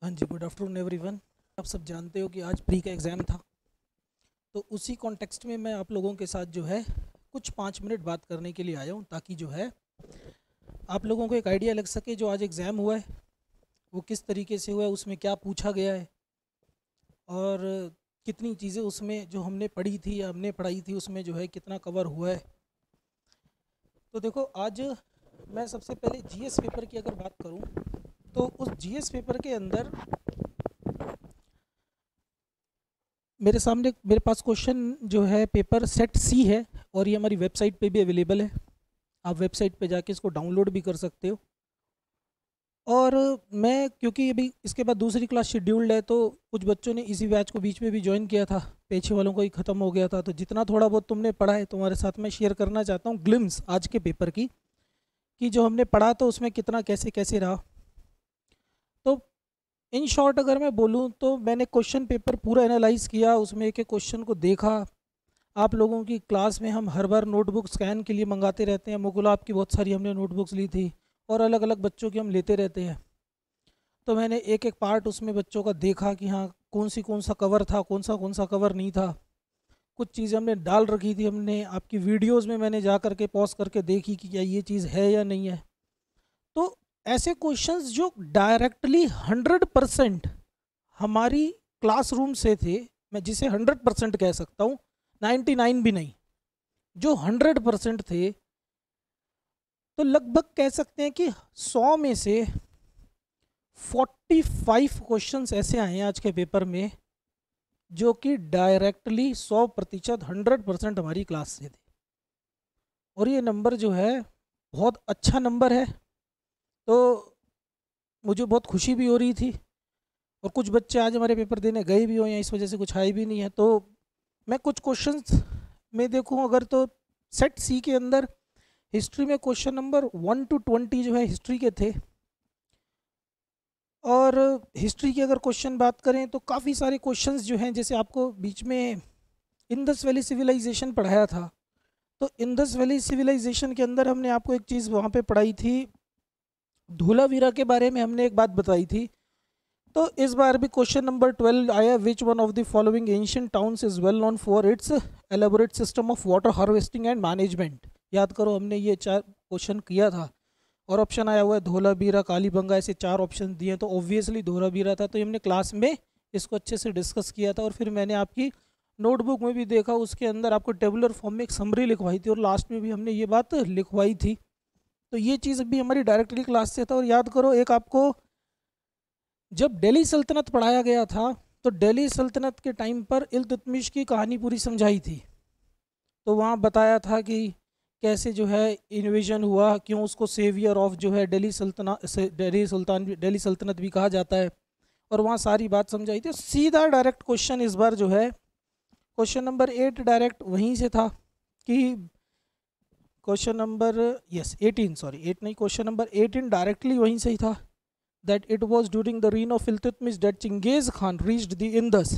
हाँ जी, good afternoon everyone. आप सब जानते हो कि आज प्री का एग्ज़ाम था, तो उसी कॉन्टेक्स्ट में मैं आप लोगों के साथ जो है कुछ 5 मिनट बात करने के लिए आया हूँ, ताकि जो है आप लोगों को एक आइडिया लग सके जो आज एग्ज़ाम हुआ है वो किस तरीके से हुआ है, उसमें क्या पूछा गया है और कितनी चीज़ें उसमें जो हमने पढ़ी थी या हमने पढ़ाई थी उसमें जो है कितना कवर हुआ है। तो देखो, आज मैं सबसे पहले जीएस पेपर की अगर बात करूँ तो उस जीएस पेपर के अंदर मेरे पास क्वेश्चन जो है पेपर सेट सी है, और ये हमारी वेबसाइट पे भी अवेलेबल है। आप वेबसाइट पे जाके इसको डाउनलोड भी कर सकते हो। और मैं क्योंकि अभी इसके बाद दूसरी क्लास शेड्यूल्ड है, तो कुछ बच्चों ने इसी बैच को बीच में भी ज्वाइन किया था, पीछे वालों को ही ख़त्म हो गया था, तो जितना थोड़ा बहुत तुमने पढ़ा है तुम्हारे साथ मैं शेयर करना चाहता हूँ ग्लिम्स आज के पेपर की, कि जो हमने पढ़ा तो उसमें कितना कैसे कैसे रहा। तो इन शॉर्ट अगर मैं बोलूँ तो मैंने क्वेश्चन पेपर पूरा एनालाइज किया, उसमें एक एक क्वेश्चन को देखा। आप लोगों की क्लास में हम हर बार नोटबुक स्कैन के लिए मंगाते रहते हैं, मुकुल आपकी बहुत सारी हमने नोटबुक्स ली थी और अलग अलग बच्चों की हम लेते रहते हैं। तो मैंने एक एक पार्ट उसमें बच्चों का देखा कि हाँ कौन सा कवर था, कौन सा कवर नहीं था। कुछ चीज़ें हमने डाल रखी थी, हमने आपकी वीडियोस में मैंने जा करके पॉज करके देखी कि क्या ये चीज़ है या नहीं है। तो ऐसे क्वेश्चंस जो डायरेक्टली 100% हमारी क्लासरूम से थे, मैं जिसे 100% कह सकता हूँ, 99 भी नहीं, जो 100% थे, तो लगभग कह सकते हैं कि 100 में से 45 क्वेश्चंस ऐसे आए हैं आज के पेपर में जो कि डायरेक्टली 100% 100% हमारी क्लास से थे। और ये नंबर जो है बहुत अच्छा नंबर है, तो मुझे बहुत खुशी भी हो रही थी। और कुछ बच्चे आज हमारे पेपर देने गए भी हो या इस वजह से कुछ आए भी नहीं है। तो मैं कुछ क्वेश्चंस में देखूं अगर, तो सेट सी के अंदर हिस्ट्री में क्वेश्चन नंबर 1 to 20 जो है हिस्ट्री के थे। और हिस्ट्री की अगर क्वेश्चन बात करें तो काफ़ी सारे क्वेश्चंस जो हैं, जैसे आपको बीच में इंडस वैली सिविलाइजेशन पढ़ाया था, तो इंडस वैली सिविलाइजेशन के अंदर हमने आपको एक चीज़ वहाँ पे पढ़ाई थी, धोलावीरा के बारे में हमने एक बात बताई थी। तो इस बार भी क्वेश्चन नंबर 12 आया, विच one of the following ancient towns is well known for its elaborate system of water harvesting and management. याद करो, हमने ये 4 क्वेश्चन किया था और ऑप्शन आया हुआ है धोलावीरा, कालीबंगा, ऐसे 4 ऑप्शन दिए। तो ऑब्वियसली धोलावीरा था, तो हमने क्लास में इसको अच्छे से डिस्कस किया था। और फिर मैंने आपकी नोटबुक में भी देखा, उसके अंदर आपको टेबुलर फॉर्म में एक समरी लिखवाई थी और लास्ट में भी हमने ये बात लिखवाई थी। तो ये चीज़ भी हमारी डायरेक्टली क्लास से था। और याद करो, एक आपको जब दिल्ली सल्तनत पढ़ाया गया था, तो दिल्ली सल्तनत के टाइम पर इल्तुतमिश की कहानी पूरी समझाई थी। तो वहाँ बताया था कि कैसे जो है इन्वेजन हुआ, क्यों उसको सेवियर ऑफ जो है दिल्ली सल्तनत भी कहा जाता है, और वहाँ सारी बात समझाई थी। सीधा डायरेक्ट क्वेश्चन इस बार जो है क्वेश्चन नंबर 8 डायरेक्ट वहीं से था कि क्वेश्चन नंबर 18, सॉरी 8 नहीं, क्वेश्चन नंबर 18 डायरेक्टली वहीं से ही था, that it was during the reign of Iltutmish that Chinggis Khan reached the Indus।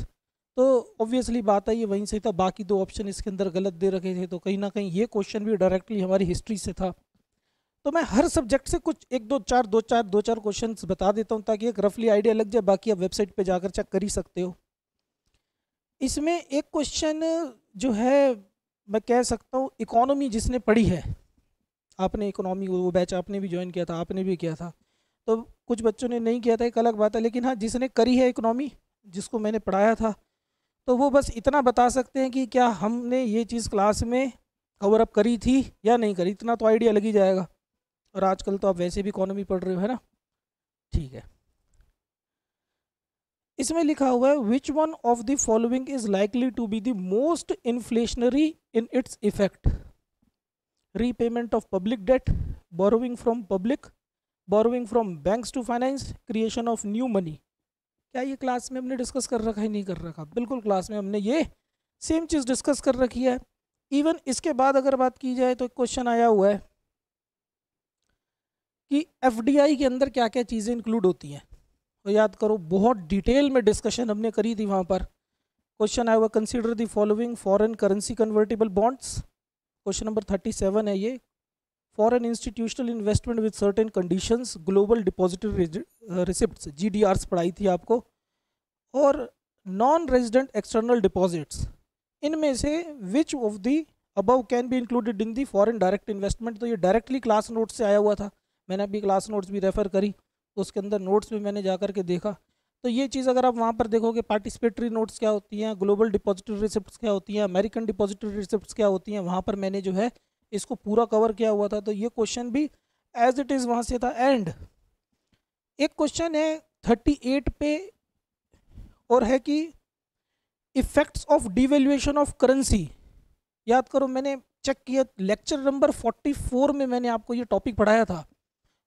तो ऑब्वियसली बात है ये वहीं से था, बाकी 2 ऑप्शन इसके अंदर गलत दे रखे थे, तो कहीं ना कहीं ये क्वेश्चन भी डायरेक्टली हमारी हिस्ट्री से था। तो मैं हर सब्जेक्ट से कुछ 1 2 4 क्वेश्चन बता देता हूँ ताकि एक रफली आइडिया लग जाए, बाकी आप वेबसाइट पे जाकर चेक कर ही सकते हो। इसमें एक क्वेश्चन जो है, मैं कह सकता हूँ, इकोनॉमी जिसने पढ़ी है, आपने इकोनॉमी वो बैच आपने भी ज्वाइन किया था, आपने भी किया था, तो कुछ बच्चों ने नहीं किया था, एक अलग बात है, लेकिन हाँ जिसने करी है इकोनॉमी, जिसको मैंने पढ़ाया था, तो वो बस इतना बता सकते हैं कि क्या हमने ये चीज़ क्लास में कवर अप करी थी या नहीं करी, इतना तो आइडिया लग ही जाएगा। और आजकल तो आप वैसे भी इकोनॉमी पढ़ रहे हो, है ना? ठीक है। इसमें लिखा हुआ है, which one of the following is likely to be the most inflationary in its effect, repayment of public debt, borrowing from public, borrowing from banks to finance, creation of new money. क्या ये class में हमने discuss कर रखा है? नहीं कर रखा, बिल्कुल क्लास में हमने ये सेम चीज़ डिस्कस कर रखी है। इवन इसके बाद अगर बात की जाए तो एक क्वेश्चन आया हुआ है कि एफडीआई के अंदर क्या क्या चीज़ें इंक्लूड होती हैं। तो याद करो, बहुत डिटेल में डिस्कशन हमने करी थी वहाँ पर। क्वेश्चन आया हुआ, consider the following foreign currency convertible bonds. Question number 37 है ये। Foreign institutional investment with certain conditions, global depository receipts GDRs पढ़ाई थी आपको, और नॉन रेजिडेंट एक्सटर्नल डिपॉजिट्स, इनमें से which of the above can be included in the foreign direct investment. तो ये डायरेक्टली क्लास नोट्स से आया हुआ था, मैंने अभी क्लास नोट्स भी रेफ़र करी, उसके अंदर नोट्स भी मैंने जा कर के देखा। तो ये चीज़ अगर आप वहाँ पर देखोगे, पार्टिसिपेटरी नोट्स क्या होती हैं, ग्लोबल डिपॉजिटरी रिसिप्ट्स क्या होती हैं, अमेरिकन डिपॉजिटरी रिसिप्ट्स क्या होती हैं, वहाँ पर मैंने जो है इसको पूरा कवर किया हुआ था। तो ये क्वेश्चन भी एज इट इज़ वहाँ से था। एंड एक क्वेश्चन है 38 पे, और है कि effects of devaluation of currency. याद करो, मैंने चेक किया लेक्चर नंबर 44 में मैंने आपको ये टॉपिक पढ़ाया था,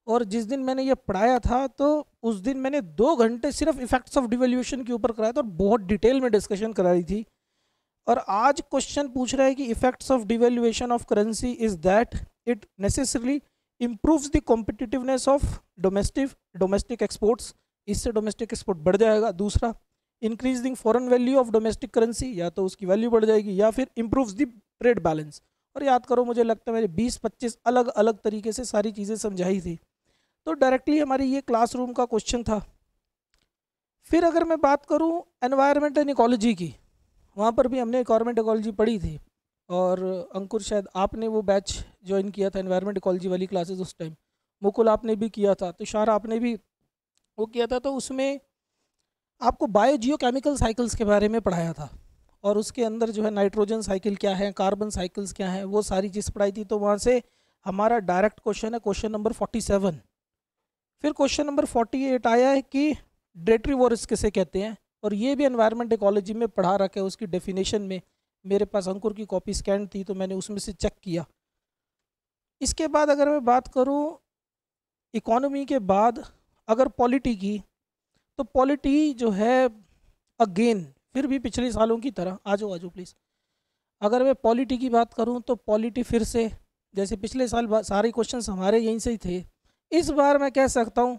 और जिस दिन मैंने ये पढ़ाया था तो उस दिन मैंने 2 घंटे सिर्फ इफेक्ट्स ऑफ डिवेल्यूएशन के ऊपर कराया था और बहुत डिटेल में डिस्कशन कराई थी। और आज क्वेश्चन पूछ रहा है कि effects of devaluation of currency is that it necessarily improves the competitiveness of domestic exports, इससे डोमेस्टिक एक्सपोर्ट बढ़ जाएगा। दूसरा, increasing foreign value of domestic currency, या तो उसकी वैल्यू बढ़ जाएगी, या फिर इम्प्रूव्स द ट्रेड बैलेंस। और याद करो, मुझे लगता है मैंने 20-25 अलग अलग तरीके से सारी चीज़ें समझाई थी। तो डायरेक्टली हमारी ये क्लासरूम का क्वेश्चन था। फिर अगर मैं बात करूँ एनवायरनमेंट एंड इकोलॉजी की, वहाँ पर भी हमने एनवायरनमेंट इकोलॉजी पढ़ी थी, और अंकुर शायद आपने वो बैच ज्वाइन किया था एनवायरनमेंट इकोलॉजी वाली क्लासेस उस टाइम, मुकुल आपने भी किया था, तुषार आपने भी वो किया था। तो उसमें आपको बायो जियो केमिकल साइकिल्स के बारे में पढ़ाया था, और उसके अंदर जो है नाइट्रोजन साइकिल क्या है, कार्बन साइकिल्स क्या है, वो सारी चीज़ पढ़ाई थी। तो वहाँ से हमारा डायरेक्ट क्वेश्चन है क्वेश्चन नंबर 47। फिर क्वेश्चन नंबर 48 आया है कि डेटरी वॉर्स किसे कहते हैं, और ये भी एनवायरनमेंट इकोलॉजी में पढ़ा रखा है। उसकी डेफिनेशन में मेरे पास अंकुर की कॉपी स्कैन थी, तो मैंने उसमें से चेक किया। इसके बाद अगर मैं बात करूँ इकोनॉमी के बाद अगर पॉलिटी की, तो पॉलिटी जो है अगेन फिर भी पिछले सालों की तरह, आ जाओ प्लीज़, अगर मैं पॉलिटी की बात करूं तो पॉलिटी फिर से जैसे पिछले साल सारे क्वेश्चंस हमारे यहीं से ही थे, इस बार मैं कह सकता हूं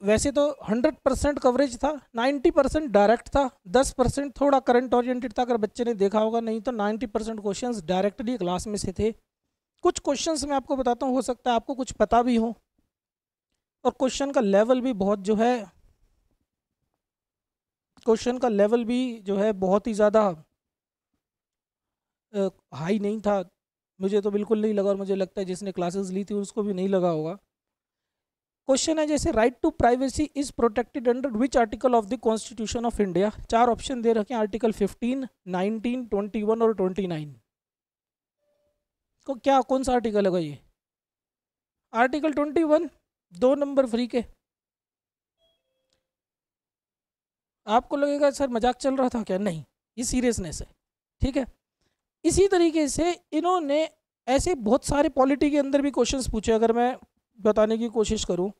वैसे तो 100% कवरेज था, 90% डायरेक्ट था, 10% थोड़ा करंट ओरिएंटेड था अगर बच्चे ने देखा होगा, नहीं तो 90% क्वेश्चंस डायरेक्टली क्लास में से थे। कुछ क्वेश्चंस मैं आपको बताता हूँ, हो सकता है आपको कुछ पता भी हो, और क्वेश्चन का लेवल भी बहुत जो है, क्वेश्चन का लेवल भी जो है बहुत ही ज़्यादा हाई नहीं था, मुझे तो बिल्कुल नहीं लगा, और मुझे लगता है जिसने क्लासेस ली थी उसको भी नहीं लगा होगा। क्वेश्चन है जैसे right to privacy is protected under which article of the constitution of India. 4 option दे रखे हैं, आर्टिकल 15, 19, 21 और 29। तो क्या कौन सा आर्टिकल है ये? आर्टिकल 21, 2 नंबर फ्री के। आपको लगेगा सर मजाक चल रहा था क्या? नहीं, ये सीरियसनेस है, ठीक है। इसी तरीके से इन्होंने ऐसे बहुत सारे पॉलिटी के अंदर भी क्वेश्चंस पूछे। अगर मैं बताने की कोशिश करूं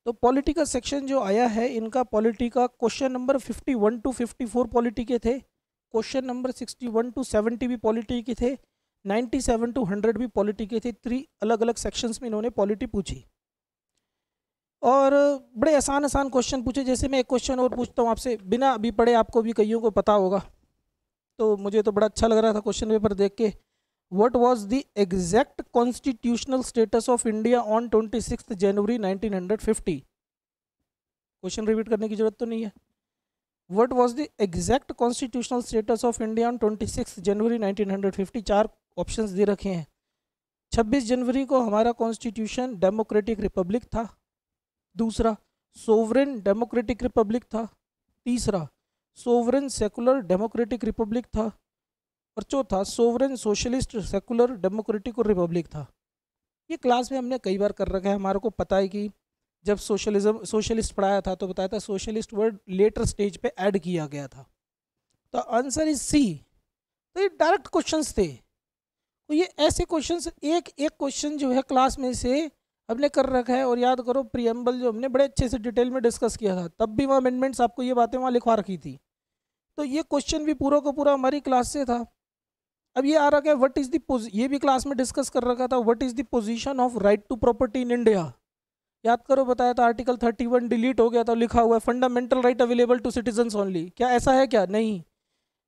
तो पॉलिटी का सेक्शन जो आया है इनका, पॉलिटी का क्वेश्चन नंबर 51 to 54 पॉलिटी के थे, क्वेश्चन नंबर 61 to 70 भी पॉलिटी के थे, 97 to 100 भी पॉलिटी के थे। 3 अलग अलग सेक्शंस में इन्होंने पॉलिटी पूछी, और बड़े आसान आसान क्वेश्चन पूछे। जैसे मैं एक क्वेश्चन और पूछता हूँ आपसे, बिना अभी पढ़े, आपको भी कईयों को पता होगा, तो मुझे तो बड़ा अच्छा लग रहा था क्वेश्चन पेपर देख के। What was the exact constitutional status of India on 26 January 1950? Question repeat करने की जरूरत तो नहीं है। What was the exact constitutional status of India on 26 January 1950? 4 options दे रखे हैं। 26 जनवरी को हमारा कॉन्स्टिट्यूशन डेमोक्रेटिक रिपब्लिक था, दूसरा सोवरेन डेमोक्रेटिक रिपब्लिक था, तीसरा सोवरेन सेकुलर डेमोक्रेटिक रिपब्लिक था, और चौथा sovereign socialist secular democratic Republic था। ये क्लास में हमने कई बार कर रखा है, हमारे को पता है कि जब सोशलिस्ट पढ़ाया था तो बताया था सोशलिस्ट वर्ड लेटर स्टेज पे ऐड किया गया था। तो आंसर इज सी। तो ये डायरेक्ट क्वेश्चंस थे, तो ये ऐसे क्वेश्चंस एक एक क्वेश्चन जो है क्लास में से हमने कर रखा है। और याद करो प्रीएम्बल जो हमने बड़े अच्छे से डिटेल में डिस्कस किया था, तब भी वहाँ अमेंडमेंट्स आपको ये बातें वहाँ लिखवा रखी थी। तो ये क्वेश्चन भी पूरा का पूरा हमारी क्लास से था। अब ये आ रहा है व्हाट इज द, ये भी क्लास में डिस्कस कर रखा था, what is the position of right to property in India. याद करो बताया था आर्टिकल 31 डिलीट हो गया था, लिखा हुआ है fundamental right available to citizens only. क्या ऐसा है क्या? नहीं,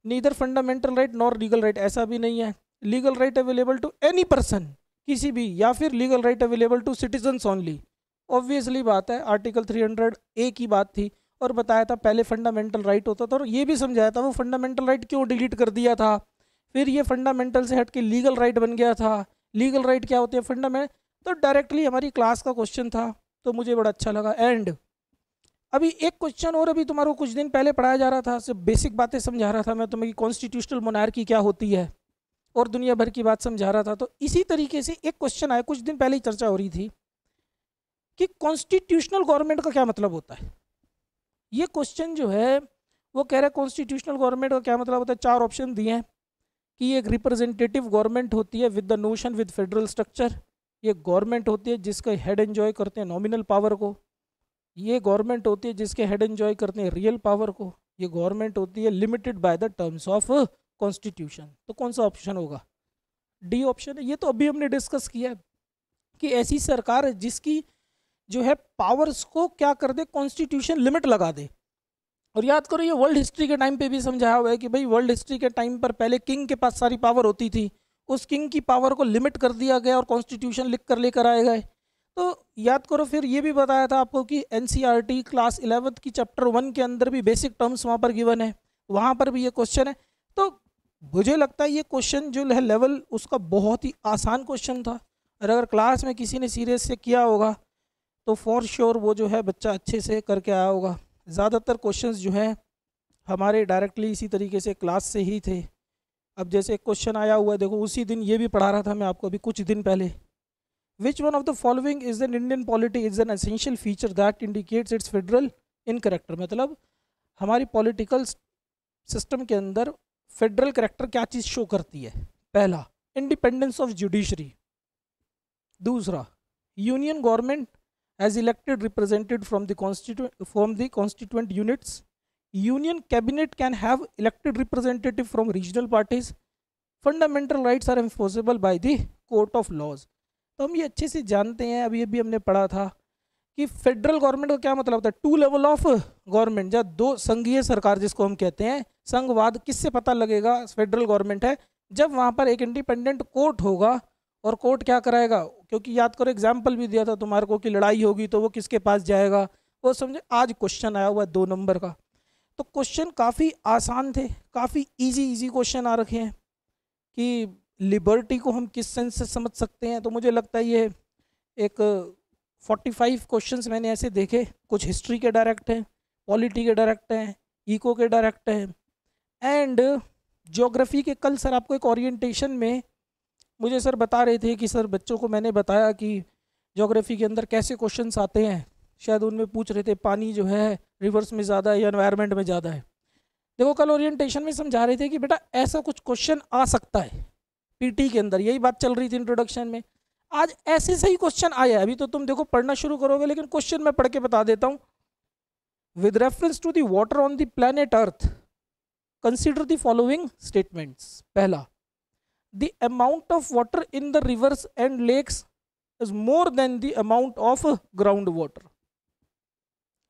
neither fundamental right nor legal right, ऐसा भी नहीं है। Legal right available to any person, किसी भी, या फिर legal right available to citizens only. Obviously बात है, आर्टिकल 300A की बात थी, और बताया था पहले फंडामेंटल राइट होता था, और ये भी समझाया था वो फंडामेंटल राइट क्यों डिलीट कर दिया था, फिर ये फंडामेंटल से हट के लीगल राइट बन गया था। लीगल राइट क्या होते हैं, फंडामेंटल, तो डायरेक्टली हमारी क्लास का क्वेश्चन था, तो मुझे बड़ा अच्छा लगा। एंड अभी एक क्वेश्चन और अभी तुम्हारे को कुछ दिन पहले पढ़ाया जा रहा था, सिर्फ बेसिक बातें समझा रहा था मैं तुम्हें कि कॉन्स्टिट्यूशनल मोनार्की क्या होती है, और दुनिया भर की बात समझा रहा था। तो इसी तरीके से एक क्वेश्चन आया, कुछ दिन पहले ही चर्चा हो रही थी कि कॉन्स्टिट्यूशनल गवर्नमेंट का क्या मतलब होता है। ये क्वेश्चन जो है वो कह रहा है कॉन्स्टिट्यूशनल गवर्नमेंट का क्या मतलब होता है। 4 ऑप्शन दिए हैं कि ये एक रिप्रेजेंटेटिव गवर्नमेंट होती है with the notion with federal structure, ये गवर्नमेंट होती है जिसका हेड एंजॉय करते हैं नॉमिनल पावर को, ये गवर्नमेंट होती है जिसके हेड एंजॉय करते हैं रियल पावर को, ये गवर्नमेंट होती है limited by the terms of constitution. तो कौन सा ऑप्शन होगा, डी ऑप्शन है। ये तो अभी हमने डिस्कस किया है कि ऐसी सरकार है जिसकी जो है पावर्स को क्या कर दे, कॉन्स्टिट्यूशन लिमिट लगा दे। और याद करो ये वर्ल्ड हिस्ट्री के टाइम पे भी समझाया हुआ है कि भाई वर्ल्ड हिस्ट्री के टाइम पर पहले किंग के पास सारी पावर होती थी, उस किंग की पावर को लिमिट कर दिया गया और कॉन्स्टिट्यूशन लिख कर लेकर आए गए। तो याद करो, फिर ये भी बताया था आपको कि एनसीईआरटी क्लास 11th की चैप्टर 1 के अंदर भी बेसिक टर्म्स वहाँ पर गिवन है, वहाँ पर भी ये क्वेश्चन है। तो मुझे लगता है ये क्वेश्चन जो है लेवल उसका बहुत ही आसान क्वेश्चन था, और अगर क्लास में किसी ने सीरियस से किया होगा तो फॉर श्योर वो जो है बच्चा अच्छे से करके आया होगा। ज़्यादातर क्वेश्चंस जो हैं हमारे डायरेक्टली इसी तरीके से क्लास से ही थे। अब जैसे क्वेश्चन आया हुआ है, देखो उसी दिन ये भी पढ़ा रहा था मैं आपको अभी कुछ दिन पहले। विच one of the following is an Indian polity is an essential feature that indicates it's federal in character. मतलब हमारी पॉलिटिकल सिस्टम के अंदर फेडरल करेक्टर क्या चीज़ शो करती है। पहला, इंडिपेंडेंस ऑफ जुडिशरी। दूसरा, union government as elected represented from the constituent units. Union cabinet can have elected representative from regional parties. Fundamental rights are enforceable by the court of laws. तो हम ये अच्छे से जानते हैं, अभी अभी हमने पढ़ा था कि फेडरल गवर्नमेंट का क्या मतलब होता है, 2 लेवल ऑफ गवर्नमेंट, या 2 संघीय सरकार जिसको हम कहते हैं। संघवाद किससे पता लगेगा फेडरल गवर्नमेंट है, जब वहाँ पर एक इंडिपेंडेंट कोर्ट होगा, और कोर्ट क्या कराएगा, क्योंकि याद करो एग्जाम्पल भी दिया था तुम्हारे को कि लड़ाई होगी तो वो किसके पास जाएगा, वो समझे। आज क्वेश्चन आया हुआ है 2 नंबर का, तो क्वेश्चन काफ़ी आसान थे, काफ़ी इजी क्वेश्चन आ रखे हैं कि लिबर्टी को हम किस सेंस से समझ सकते हैं। तो मुझे लगता है ये एक 45 क्वेश्चंस मैंने ऐसे देखे, कुछ हिस्ट्री के डायरेक्ट हैं, पॉलिटी के डायरेक्ट हैं, इको के डायरेक्ट हैं, एंड ज्योग्राफी के। कल सर आपको एक ओरिएंटेशन में मुझे सर बता रहे थे कि सर बच्चों को मैंने बताया कि ज्योग्राफी के अंदर कैसे क्वेश्चंस आते हैं, शायद उनमें पूछ रहे थे पानी जो है रिवर्स में ज़्यादा है या एनवायरनमेंट में ज़्यादा है। देखो कल ओरिएंटेशन में समझा रहे थे कि बेटा ऐसा कुछ क्वेश्चन आ सकता है पीटी के अंदर, यही बात चल रही थी इंट्रोडक्शन में। आज ऐसे सही क्वेश्चन आया, अभी तो तुम देखो पढ़ना शुरू करोगे, लेकिन क्वेश्चन मैं पढ़ के बता देता हूँ। With reference to the water on the planet Earth consider the following statements. पहला, the amount of water in the rivers and lakes is more than the amount of groundwater.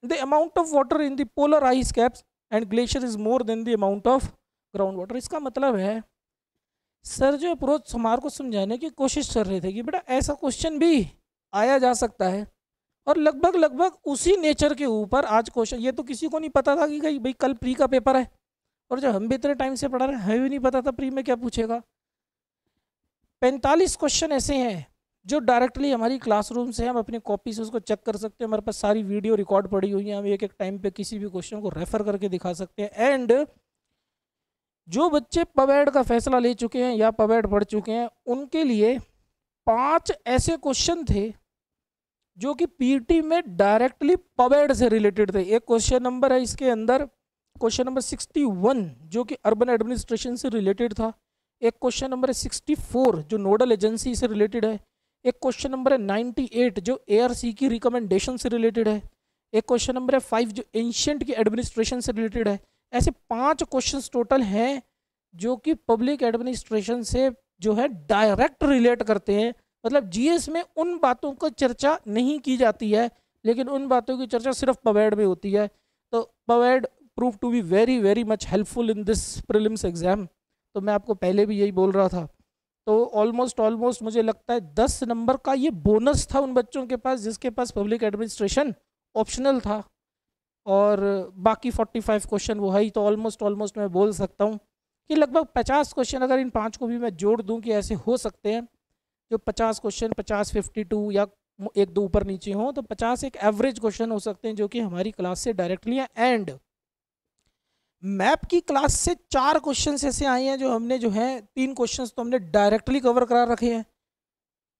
The amount of water in the polar ice caps and glacier is more than the amount of groundwater. इसका मतलब है sir जो approach हमारे को समझाने की कोशिश कर रहे थे कि बेटा ऐसा क्वेश्चन भी आया जा सकता है, और लगभग उसी नेचर के ऊपर आज क्वेश्चन। ये तो किसी को नहीं पता था कि भाई कल प्री का पेपर है, और जब हम भी इतने टाइम से पढ़ा रहे हैं हमें भी नहीं पता था प्री में क्या पूछेगा। 45 क्वेश्चन ऐसे हैं जो डायरेक्टली हमारी क्लासरूम से हम अपनी कॉपी से उसको चेक कर सकते हैं। हमारे पास सारी वीडियो रिकॉर्ड पड़ी हुई है, हम एक टाइम पे किसी भी क्वेश्चन को रेफर करके दिखा सकते हैं। एंड जो बच्चे पवेड का फैसला ले चुके हैं या पवेड पढ़ चुके हैं, उनके लिए 5 ऐसे क्वेश्चन थे जो कि पीटी में डायरेक्टली पवेड से रिलेटेड थे। एक क्वेश्चन नंबर है इसके अंदर, क्वेश्चन नंबर 61 जो कि अर्बन एडमिनिस्ट्रेशन से रिलेटेड था। एक क्वेश्चन नंबर है 64 जो नोडल एजेंसी से रिलेटेड है। एक क्वेश्चन नंबर है 98 जो एआरसी की रिकमेंडेशन से रिलेटेड है। एक क्वेश्चन नंबर है 5 जो एंशिएंट की एडमिनिस्ट्रेशन से रिलेटेड है। ऐसे 5 क्वेश्चंस टोटल हैं जो कि पब्लिक एडमिनिस्ट्रेशन से जो है डायरेक्ट रिलेट करते हैं। मतलब जीएस में उन बातों को चर्चा नहीं की जाती है, लेकिन उन बातों की चर्चा सिर्फ पवेड में होती है। तो paved prove to be very much helpful in this prelims exam. तो मैं आपको पहले भी यही बोल रहा था तो ऑलमोस्ट मुझे लगता है 10 नंबर का ये बोनस था उन बच्चों के पास जिसके पास पब्लिक एडमिनिस्ट्रेशन ऑप्शनल था, और बाकी 45 क्वेश्चन वो है ही। तो ऑलमोस्ट मैं बोल सकता हूँ कि लगभग 50 क्वेश्चन अगर इन 5 को भी मैं जोड़ दूँ कि ऐसे हो सकते हैं जो 50 क्वेश्चन 52 या एक दो ऊपर नीचे हों, तो 50 एक एवरेज क्वेश्चन हो सकते हैं जो कि हमारी क्लास से डायरेक्टली हैं। एंड मैप की क्लास से 4 क्वेश्चन ऐसे आए हैं जो हमने जो है 3 क्वेश्चन तो हमने डायरेक्टली कवर करा रखे हैं,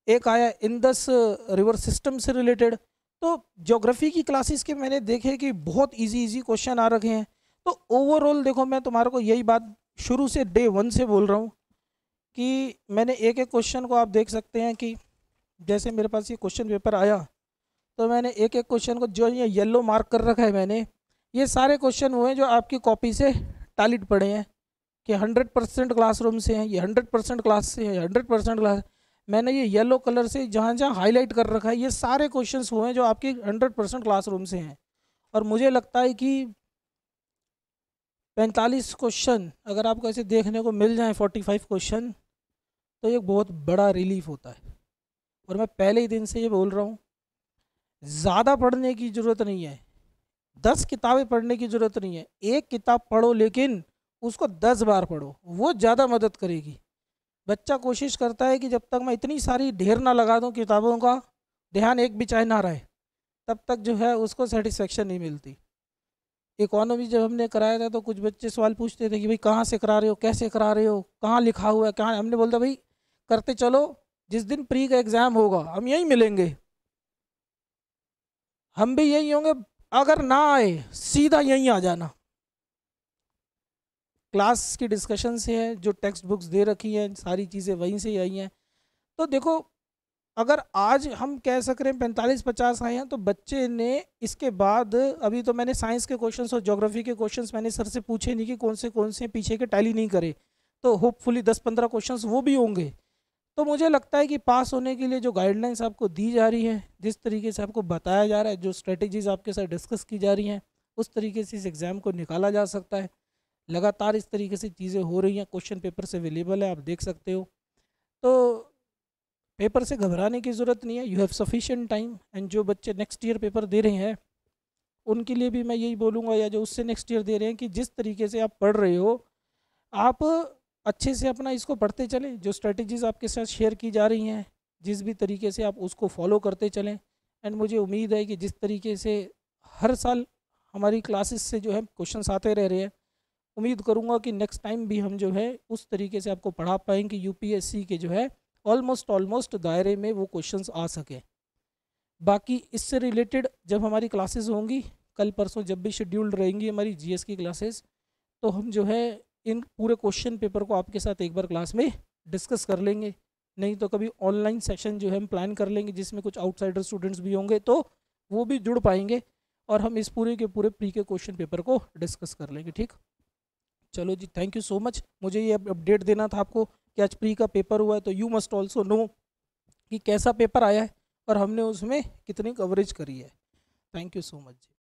एक आया इंदस रिवर सिस्टम से रिलेटेड। तो ज्योग्राफी की क्लासेस के मैंने देखे कि बहुत इजी क्वेश्चन आ रखे हैं। तो ओवरऑल देखो, मैं तुम्हारे को यही बात शुरू से डे 1 से बोल रहा हूँ कि मैंने एक एक क्वेश्चन को आप देख सकते हैं कि जैसे मेरे पास ये क्वेश्चन पेपर आया तो मैंने एक एक क्वेश्चन को जो ये येलो मार्क कर रखा है मैंने, ये सारे क्वेश्चन हुए जो आपकी कॉपी से टैलिड पड़े हैं कि 100% क्लासरूम से हैं, ये 100% क्लास से है, 100% क्लास। मैंने ये येलो कलर से जहाँ जहाँ हाईलाइट कर रखा है ये सारे क्वेश्चंस हुए हैं जो आपके 100% क्लासरूम से हैं। और मुझे लगता है कि 45 क्वेश्चन अगर आपको ऐसे देखने को मिल जाए, 45 क्वेश्चन, तो ये बहुत बड़ा रिलीफ होता है। और मैं पहले ही दिन से ये बोल रहा हूँ, ज़्यादा पढ़ने की ज़रूरत नहीं है, 10 किताबें पढ़ने की ज़रूरत नहीं है, एक किताब पढ़ो लेकिन उसको 10 बार पढ़ो, वो ज़्यादा मदद करेगी। बच्चा कोशिश करता है कि जब तक मैं इतनी सारी ढेर ना लगा दूं किताबों का, ध्यान एक भी चाहे ना रहे, तब तक जो है उसको सेटिस्फेक्शन नहीं मिलती। इकोनॉमी जब हमने कराया था तो कुछ बच्चे सवाल पूछते थे कि भाई कहाँ से करा रहे हो, कैसे करा रहे हो, कहाँ लिखा हुआ है, कहाँ। हमने बोलता भाई करते चलो, जिस दिन प्री का एग्ज़ाम होगा हम यहीं मिलेंगे, हम भी यहीं होंगे, अगर ना आए सीधा यहीं आ जाना। क्लास की डिस्कशन से है, जो टेक्स्ट बुक्स दे रखी हैं सारी चीज़ें वहीं से आई हैं। तो देखो, अगर आज हम कह सक रहे हैं 45-50 आए हैं, तो बच्चे ने इसके बाद, अभी तो मैंने साइंस के क्वेश्चंस और ज्योग्राफी के क्वेश्चंस मैंने सर से पूछे नहीं कि कौन से पीछे के टैली नहीं करे, तो होपफुली 10-15 क्वेश्चंस वो भी होंगे। तो मुझे लगता है कि पास होने के लिए जो गाइडलाइंस आपको दी जा रही है, जिस तरीके से आपको बताया जा रहा है, जो स्ट्रेटेजीज आपके साथ डिस्कस की जा रही हैं, उस तरीके से इस एग्ज़ाम को निकाला जा सकता है। लगातार इस तरीके से चीज़ें हो रही हैं, क्वेश्चन पेपर से अवेलेबल है, आप देख सकते हो। तो पेपर से घबराने की ज़रूरत नहीं है, you have sufficient time. And जो बच्चे नेक्स्ट ईयर पेपर दे रहे हैं उनके लिए भी मैं यही बोलूँगा, या जो उससे नेक्स्ट ईयर दे रहे हैं, कि जिस तरीके से आप पढ़ रहे हो, आप अच्छे से अपना इसको पढ़ते चलें, जो स्ट्रेटजीज़ आपके साथ शेयर की जा रही हैं जिस भी तरीके से आप उसको फॉलो करते चलें। एंड मुझे उम्मीद है कि जिस तरीके से हर साल हमारी क्लासेस से जो है क्वेश्चंस आते रह रहे हैं, उम्मीद करूँगा कि नेक्स्ट टाइम भी हम जो है उस तरीके से आपको पढ़ा पाएंगे, यूपीएससी के जो है ऑलमोस्ट दायरे में वो क्वेश्चंस आ सकें। बाकी इससे रिलेटेड जब हमारी क्लासेस होंगी, कल परसों जब भी शेड्यूल्ड रहेंगी हमारी जीएस की क्लासेस, तो हम जो है इन पूरे क्वेश्चन पेपर को आपके साथ एक बार क्लास में डिस्कस कर लेंगे। नहीं तो कभी ऑनलाइन सेशन जो है हम प्लान कर लेंगे जिसमें कुछ आउटसाइडर स्टूडेंट्स भी होंगे, तो वो भी जुड़ पाएंगे और हम इस पूरे के पूरे प्री के क्वेश्चन पेपर को डिस्कस कर लेंगे। ठीक, चलो जी, थैंक यू सो मच। मुझे ये अपडेट देना था आपको कि आज प्री का पेपर हुआ है, तो यू मस्ट ऑल्सो नो कि कैसा पेपर आया है और हमने उसमें कितनी कवरेज करी है। Thank you so much ji.